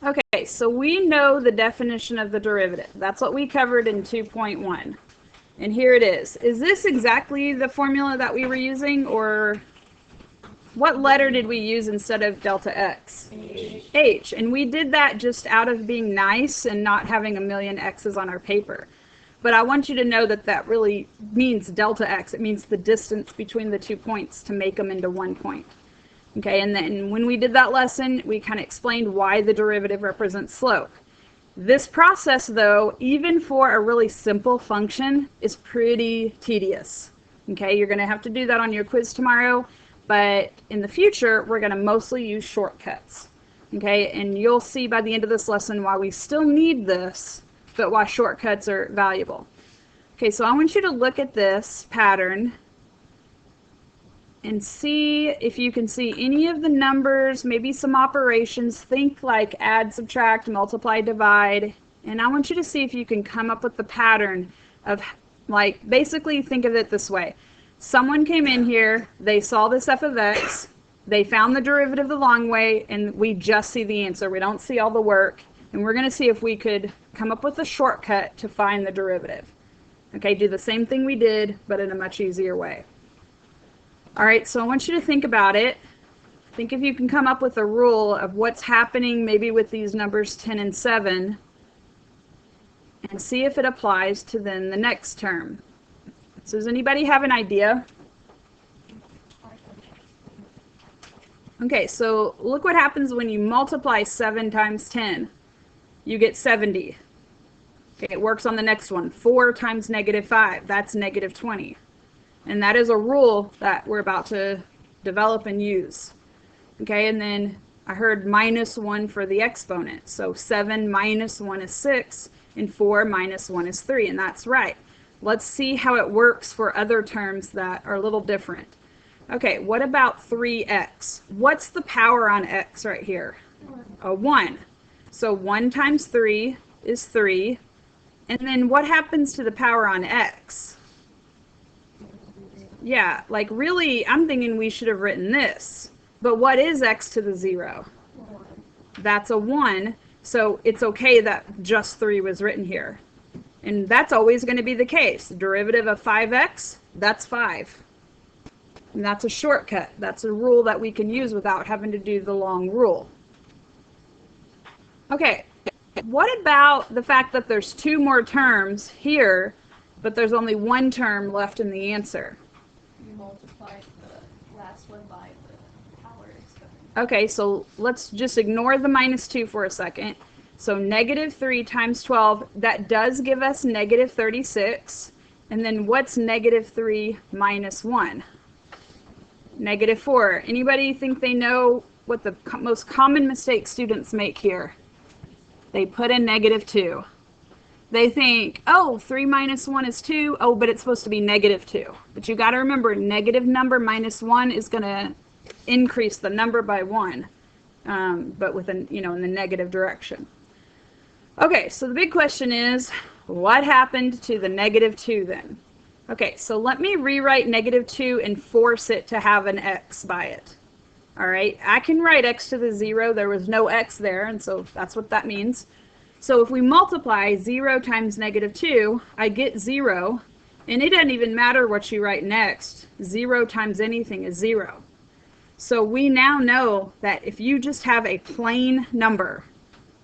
Okay, so we know the definition of the derivative. That's what we covered in 2.1. And here it is. Is this exactly the formula that we were using, or what letter did we use instead of delta x? H. And we did that just out of being nice and not having a million x's on our paper. But I want you to know that that really means delta x. It means the distance between the 2 points to make them into 1 point. Okay, and then when we did that lesson, we kind of explained why the derivative represents slope. This process, though, even for a really simple function, is pretty tedious. Okay, you're going to have to do that on your quiz tomorrow, but in the future, we're going to mostly use shortcuts. Okay, and you'll see by the end of this lesson why we still need this, but why shortcuts are valuable. Okay, so I want you to look at this pattern and see if you can see any of the numbers, maybe some operations. Think like add, subtract, multiply, divide. And I want you to see if you can come up with the pattern of, like, basically think of it this way. Someone came in here, they saw this f of x, they found the derivative the long way, and we just see the answer. We don't see all the work. And we're going to see if we could come up with a shortcut to find the derivative. Okay, do the same thing we did, but in a much easier way. All right, so I want you to think about it. Think if you can come up with a rule of what's happening maybe with these numbers 10 and 7, and see if it applies to then the next term. So does anybody have an idea? Okay, so look what happens when you multiply 7 times 10. You get 70. Okay, it works on the next one. 4 times -5, that's -20. And that is a rule that we're about to develop and use. Okay, and then I heard -1 for the exponent. So 7 minus 1 is 6, and 4 minus 1 is 3, and that's right. Let's see how it works for other terms that are a little different. Okay, what about 3x? What's the power on x right here? A 1. So 1 times 3 is 3. And then what happens to the power on x? Yeah, like really, I'm thinking we should have written this. But what is x to the 0? That's a 1. So it's okay that just 3 was written here. And that's always going to be the case. The derivative of 5x, that's 5. And that's a shortcut. That's a rule that we can use without having to do the long rule. Okay, what about the fact that there's 2 more terms here, but there's only 1 term left in the answer? You multiply the last one by the power exponent. Okay, so let's just ignore the -2 for a second. So -3 times 12, that does give us -36. And then what's -3 minus 1? -4. Anybody think they know what the most common mistake students make here? They put in -2. They think, oh, 3 minus 1 is 2. Oh, but it's supposed to be -2. But you got to remember, negative number minus 1 is going to increase the number by 1, but with in the negative direction. Okay, so the big question is, what happened to the -2 then? Okay, so let me rewrite -2 and force it to have an x by it. All right, I can write x to the 0. There was no x there, and so that's what that means. So if we multiply 0 times -2, I get 0, and it doesn't even matter what you write next. 0 times anything is 0. So we now know that if you just have a plain number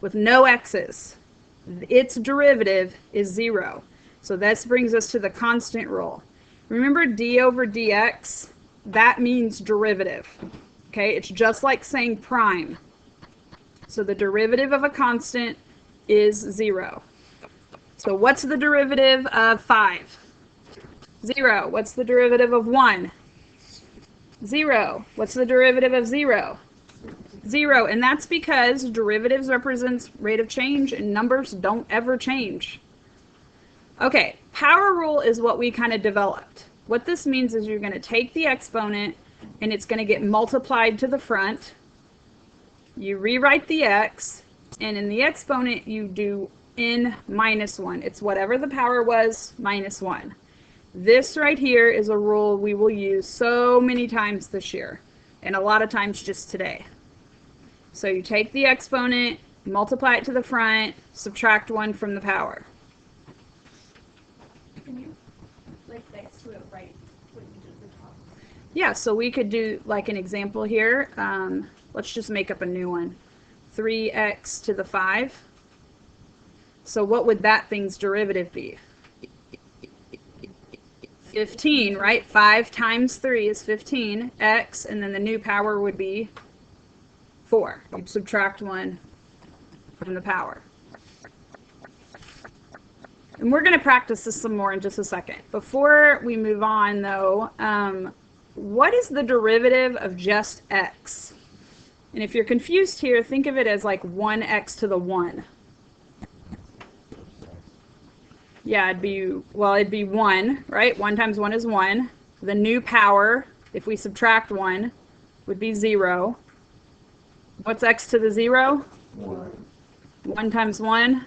with no x's, its derivative is 0. So this brings us to the constant rule. Remember d over dx? That means derivative. Okay, it's just like saying prime. So the derivative of a constant is 0. So what's the derivative of 5? 0. What's the derivative of 1? 0. What's the derivative of 0? 0. And that's because derivatives represents rate of change and numbers don't ever change. Okay, power rule is what we kind of developed. What this means is you're going to take the exponent and it's going to get multiplied to the front. You rewrite the x, and in the exponent you do n minus 1. It's whatever the power was minus 1. This right here is a rule we will use so many times this year, and a lot of times just today. So you take the exponent, multiply it to the front, subtract 1 from the power. Can you, like, next to it, write what you did at the top? Yeah, so we could do like an example here. Let's just make up a new one. 3x to the 5. So what would that thing's derivative be? 15, right? 5 times 3 is 15, x, and then the new power would be 4. You'd subtract 1 from the power. And we're going to practice this some more in just a second. Before we move on, though, what is the derivative of just x? And if you're confused here, think of it as like 1x to the 1. Yeah, it'd be 1, right? 1 times 1 is 1. The new power, if we subtract 1, would be 0. What's x to the 0? 1. 1 times 1.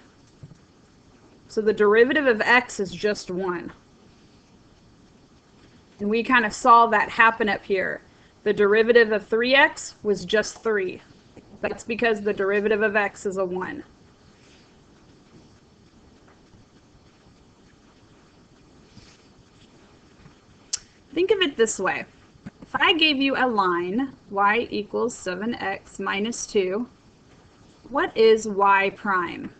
So the derivative of x is just 1. And we kind of saw that happen up here. The derivative of 3x was just 3. That's because the derivative of x is a 1. Think of it this way. If I gave you a line, y equals 7x minus 2, what is y prime?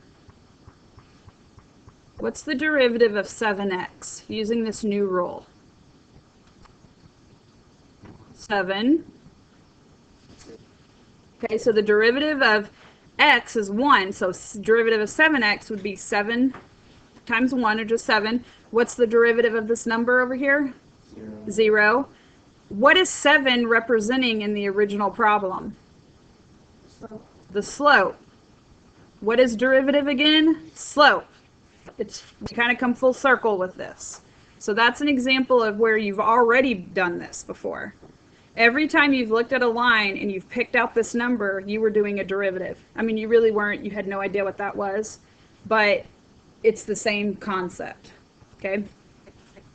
What's the derivative of 7x using this new rule? 7. Okay, so the derivative of x is 1, so derivative of 7x would be 7 times 1, or just 7. What's the derivative of this number over here? 0. What is 7 representing in the original problem? The slope. What is derivative again? Slope. We kind of come full circle with this. So that's an example of where you've already done this before. Every time you've looked at a line and you've picked out this number, you were doing a derivative. I mean, you really weren't. You had no idea what that was. But it's the same concept. Okay?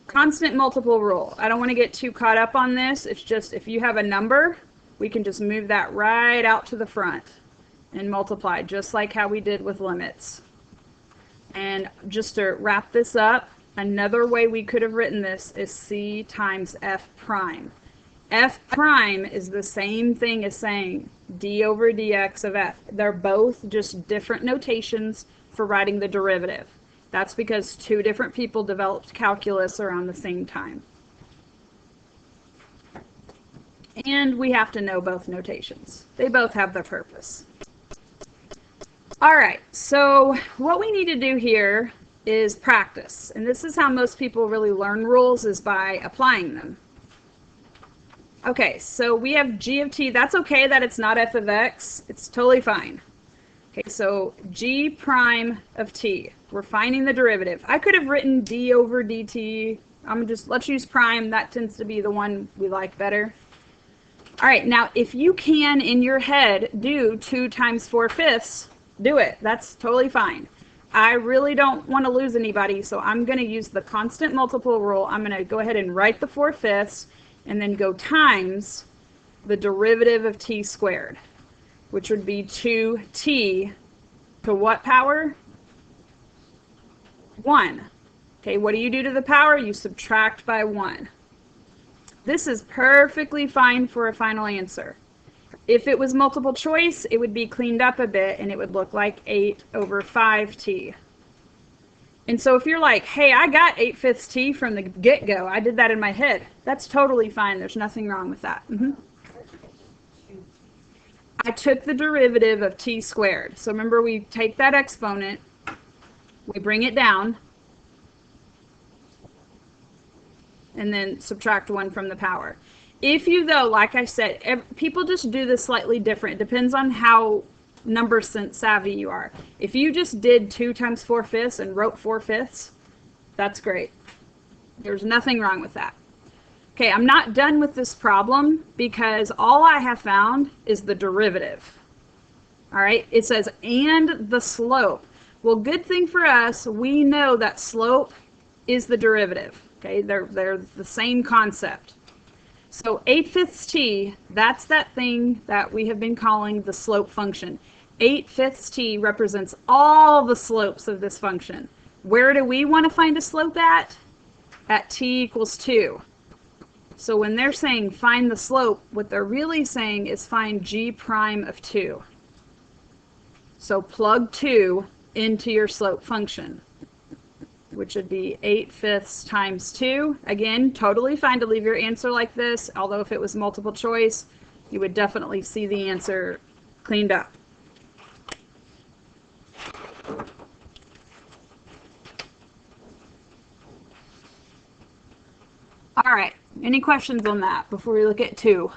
Constant multiple rule. I don't want to get too caught up on this. It's just if you have a number, we can just move that right out to the front and multiply, just like how we did with limits. And just to wrap this up, another way we could have written this is c times f prime. F prime is the same thing as saying d over dx of f. They're both just different notations for writing the derivative. That's because two different people developed calculus around the same time. And we have to know both notations. They both have their purpose. All right, so what we need to do here is practice. And this is how most people really learn rules, is by applying them. Okay, so we have g of t. That's okay that it's not f of x. It's totally fine. Okay, so g prime of t. We're finding the derivative. I could have written d over dt. Let's use prime. That tends to be the one we like better. All right, now if you can in your head do 2 times 4/5, do it. That's totally fine. I really don't want to lose anybody, so I'm going to use the constant multiple rule. I'm going to go ahead and write the 4/5 and then go times the derivative of t squared, which would be 2t to what power? 1. Okay, what do you do to the power? You subtract by 1. This is perfectly fine for a final answer. If it was multiple choice, it would be cleaned up a bit and it would look like 8 over 5t. And so if you're like, hey, I got 8/5 t from the get-go, I did that in my head, that's totally fine. There's nothing wrong with that. I took the derivative of t squared. So remember, we take that exponent, we bring it down, and then subtract 1 from the power. If you, though, like I said, people just do this slightly different. It depends on how number savvy you are. If you just did 2 times 4/5 and wrote 4/5, that's great. There's nothing wrong with that. Okay, I'm not done with this problem because all I have found is the derivative. All right, it says, and the slope. Well, good thing for us, we know that slope is the derivative. Okay, they're the same concept. So 8/5 t, that's that thing that we have been calling the slope function. 8/5 t represents all the slopes of this function. Where do we want to find a slope at? At t equals 2. So when they're saying find the slope, what they're really saying is find g prime of 2. So plug 2 into your slope function, which would be 8/5 times 2. Again, totally fine to leave your answer like this, although if it was multiple choice, you would definitely see the answer cleaned up. All right, any questions on that before we look at 2?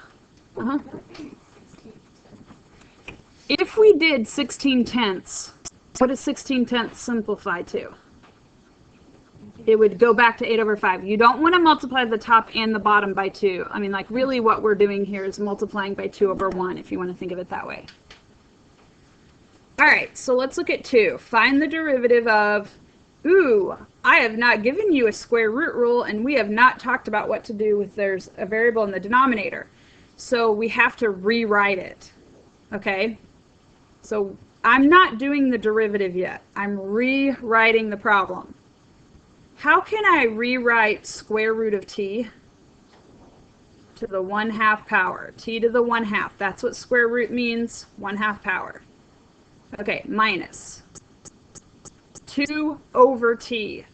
If we did 16/10, what is 16/10 simplify to? It would go back to 8/5. You don't want to multiply the top and the bottom by 2. I mean, like, really what we're doing here is multiplying by 2/1, if you want to think of it that way. All right, so let's look at 2. Find the derivative of, I have not given you a square root rule, and we have not talked about what to do if there's a variable in the denominator. So we have to rewrite it, okay? So I'm not doing the derivative yet. I'm rewriting the problem. How can I rewrite square root of t to the 1/2 power? T to the 1/2. That's what square root means, 1/2 power. Okay, minus 2 over t.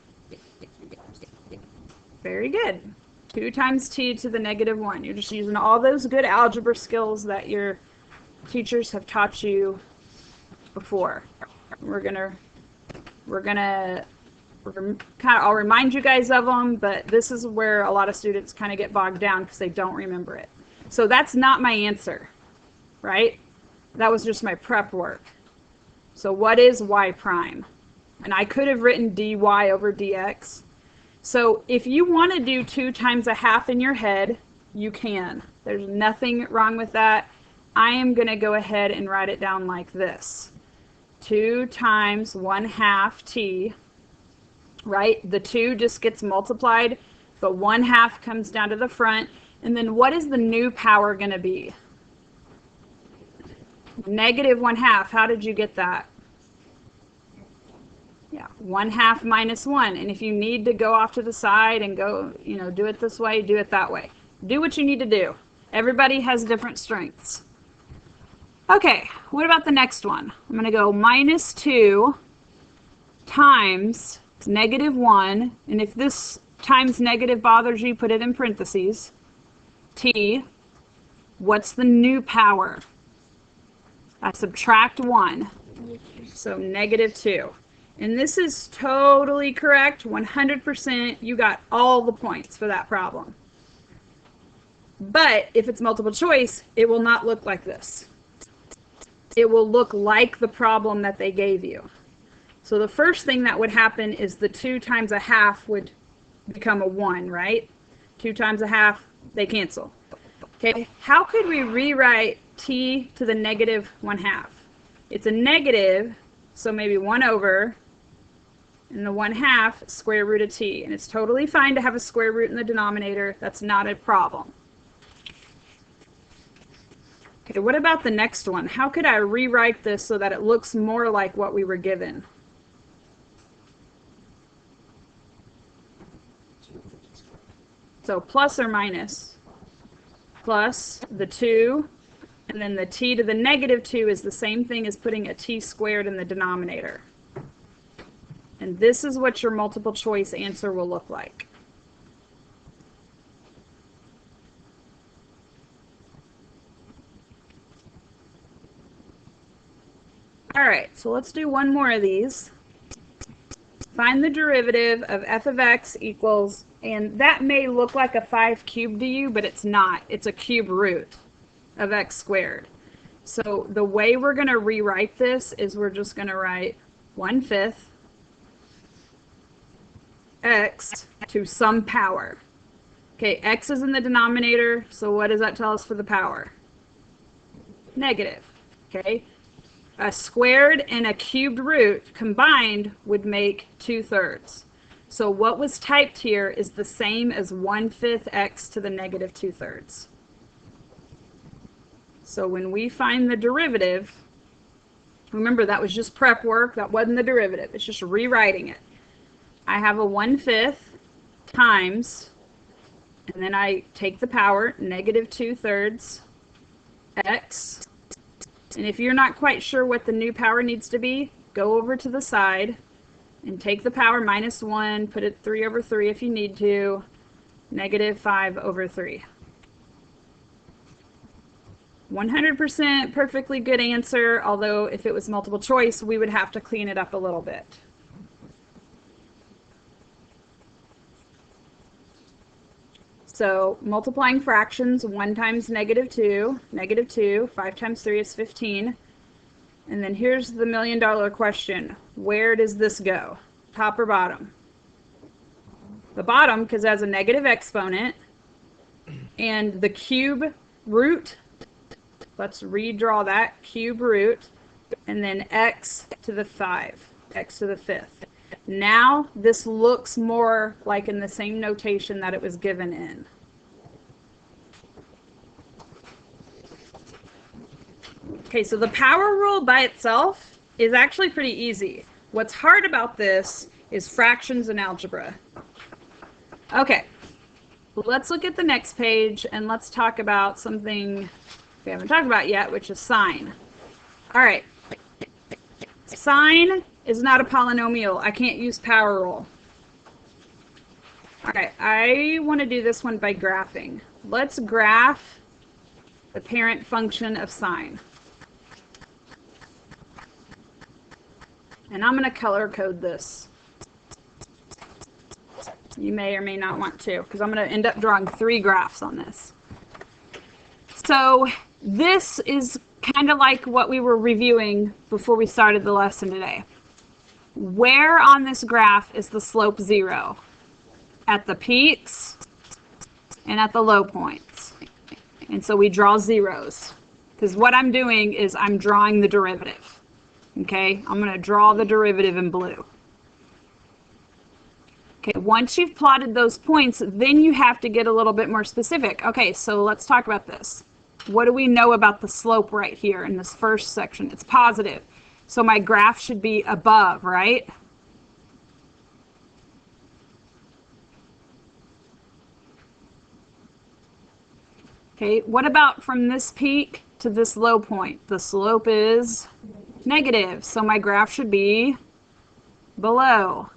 Very good. 2 times t to the -1. You're just using all those good algebra skills that your teachers have taught you before. I'll remind you guys of them, but this is where a lot of students kind of get bogged down because they don't remember it. So that's not my answer, right? That was just my prep work. So what is y prime? And I could have written dy over dx. So if you want to do 2 times 1/2 in your head, you can. There's nothing wrong with that. I am going to go ahead and write it down like this. 2 times 1/2 t, right? The 2 just gets multiplied, but 1/2 comes down to the front. And then what is the new power going to be? -1/2. How did you get that? Yeah, 1/2 minus 1. And if you need to go off to the side and go, do it this way, do it that way. Do what you need to do. Everybody has different strengths. Okay, what about the next one? I'm going to go minus 2 times -1. And if this times negative bothers you, put it in parentheses. T. What's the new power? I subtract 1. So -2. And this is totally correct, 100%. You got all the points for that problem. But if it's multiple choice, it will not look like this. It will look like the problem that they gave you. So the first thing that would happen is the 2 times 1/2 would become a 1, right? 2 times 1/2, they cancel. Okay, how could we rewrite t to the -1/2? It's a negative, so maybe 1 over, and the 1/2 square root of t. And it's totally fine to have a square root in the denominator. That's not a problem. Okay, what about the next one? How could I rewrite this so that it looks more like what we were given? So plus or minus, plus the 2, and then the t to the -2 is the same thing as putting a t squared in the denominator. And this is what your multiple choice answer will look like. All right, so let's do one more of these. Find the derivative of f of x equals, and that may look like a 5 cubed to you, but it's not. It's a cube root of x squared. So the way we're going to rewrite this is we're just going to write 1/5 x to some power. Okay, x is in the denominator, so what does that tell us for the power? Negative. Okay, a squared and a cubed root combined would make 2/3. So what was typed here is the same as 1/5 x to the -2/3. So when we find the derivative, Remember, that was just prep work. That wasn't the derivative. It's just rewriting it. I have a 1/5 times, and then I take the power, negative 2/3 x. And if you're not quite sure what the new power needs to be, go over to the side and take the power minus 1, put it 3/3 if you need to, negative 5/3. 100% perfectly good answer, although if it was multiple choice, we would have to clean it up a little bit. So multiplying fractions, 1 times negative 2, 5 times 3 is 15. And then here's the million-dollar question. Where does this go? Top or bottom? The bottom, because it has a negative exponent. And the cube root, let's redraw that, cube root, and then x to the 5, x to the 5th. Now this looks more like in the same notation that it was given in. Okay, so the power rule by itself is actually pretty easy. What's hard about this is fractions and algebra. Okay, let's look at the next page and let's talk about something we haven't talked about yet, which is sine. All right, sine is not a polynomial. I can't use power rule. All right, I want to do this one by graphing. Let's graph the parent function of sine. And I'm going to color code this. You may or may not want to, because I'm going to end up drawing 3 graphs on this. So this is kind of like what we were reviewing before we started the lesson today. Where on this graph is the slope 0? At the peaks and at the low points. And so we draw zeros, because what I'm doing is I'm drawing the derivative. Okay, I'm going to draw the derivative in blue. Okay, once you've plotted those points, then you have to get a little bit more specific. Okay, so let's talk about this. What do we know about the slope right here in this first section? It's positive. So my graph should be above, right? Okay, what about from this peak to this low point? The slope is negative, so my graph should be below.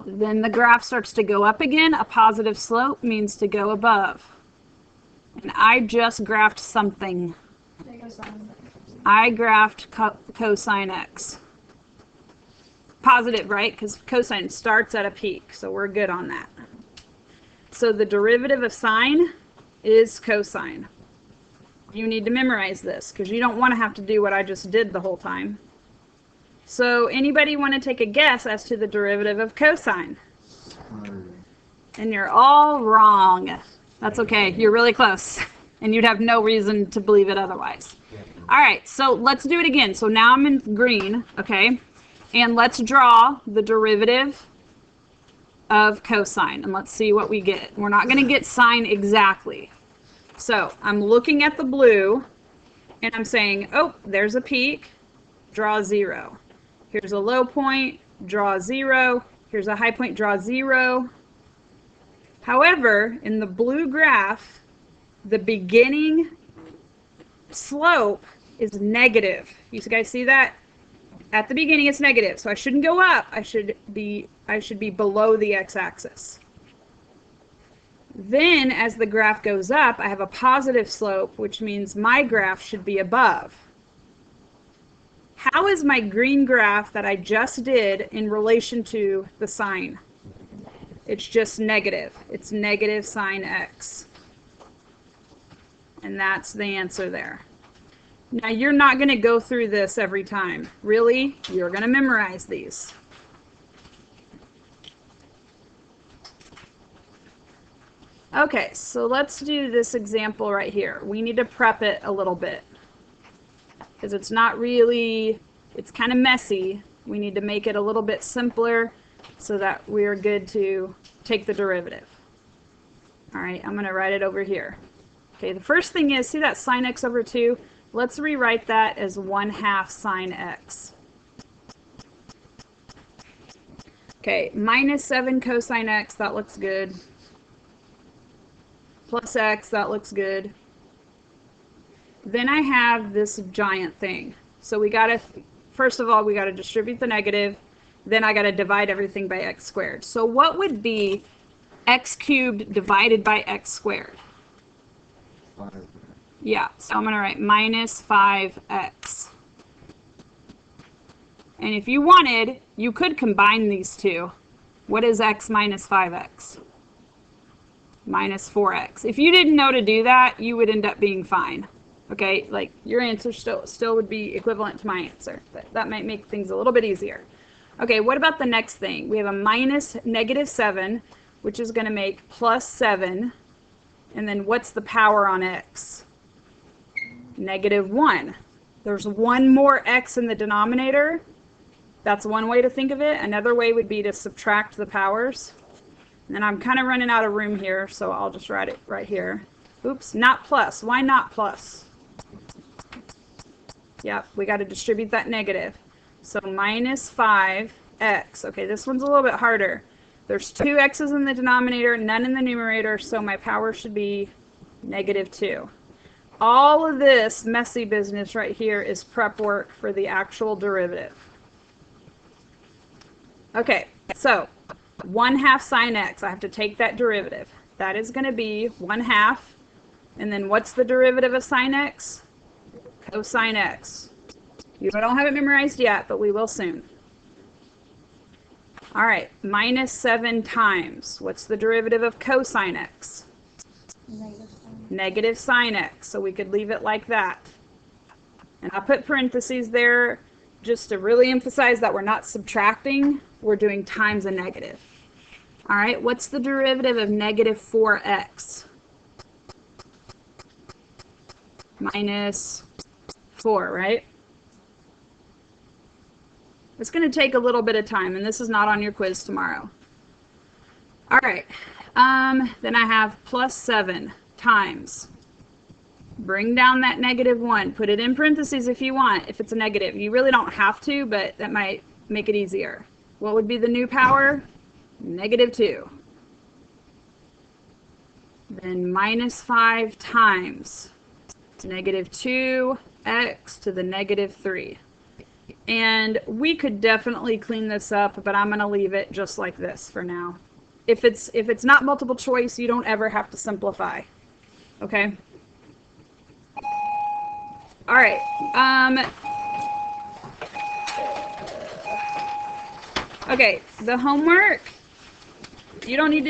Then the graph starts to go up again. A positive slope means to go above. And I just graphed something. I graphed cosine x. Positive, right? Because cosine starts at a peak, so we're good on that. So the derivative of sine is cosine. You need to memorize this, because you don't want to have to do what I just did the whole time. So anybody want to take a guess as to the derivative of cosine? And you're all wrong. That's okay. You're really close. And you'd have no reason to believe it otherwise. All right, so let's do it again. So now I'm in green, okay? And let's draw the derivative of cosine. And let's see what we get. We're not going to get sine exactly. So I'm looking at the blue, and I'm saying, oh, there's a peak. Draw 0. Here's a low point, draw 0. Here's a high point, draw 0. However, in the blue graph, the beginning slope is negative. You guys see that? At the beginning, it's negative, so I shouldn't go up. I should be below the x-axis. Then, as the graph goes up, I have a positive slope, which means my graph should be above. How is my green graph that I just did in relation to the sine? It's just negative. It's negative sine x. And that's the answer there. Now, you're not going to go through this every time. Really, you're going to memorize these. Okay, so let's do this example right here. We need to prep it a little bit, because it's not really, it's kind of messy. We need to make it a little bit simpler so that we're good to take the derivative. All right, I'm going to write it over here. Okay, the first thing is, see that sine x over 2? Let's rewrite that as 1/2 sine x. Okay, minus 7 cosine x, that looks good. Plus x, that looks good. Then I have this giant thing. So we got to, first of all, we got to distribute the negative. Then I got to divide everything by x squared. So what would be x cubed divided by x squared? 5. Yeah, so I'm going to write minus 5x. And if you wanted, you could combine these two. What is x minus 5x? Minus 4x. If you didn't know to do that, you would end up being fine. Okay, like your answer still would be equivalent to my answer. That might make things a little bit easier. Okay, what about the next thing? We have a minus negative 7, which is going to make plus 7. And then what's the power on x? Negative 1. There's one more x in the denominator. That's one way to think of it. Another way would be to subtract the powers. And I'm kind of running out of room here, so I'll just write it right here. Oops, not plus. Why not plus? Yep, we got to distribute that negative. So minus 5x. Okay, this one's a little bit harder. There's 2 x's in the denominator, none in the numerator, so my power should be negative 2. All of this messy business right here is prep work for the actual derivative. Okay, so 1/2 sine x. I have to take that derivative. That is going to be 1/2. And then what's the derivative of sine x? Cosine x. You don't have it memorized yet, but we will soon. All right, minus 7 times. What's the derivative of cosine x? Negative sine x. So we could leave it like that. And I'll put parentheses there just to really emphasize that we're not subtracting. We're doing times a negative. All right, what's the derivative of negative 4x? Minus 4, right? It's going to take a little bit of time, and this is not on your quiz tomorrow. All right, then I have plus 7 times. Bring down that negative 1. Put it in parentheses if you want, if it's a negative. You really don't have to, but that might make it easier. What would be the new power? Negative 2. Then minus 5 times negative 2x to the negative 3. And we could definitely clean this up, but I'm going to leave it just like this for now. If it's not multiple choice, you don't ever have to simplify. Okay? All right. Okay, the homework, you don't need to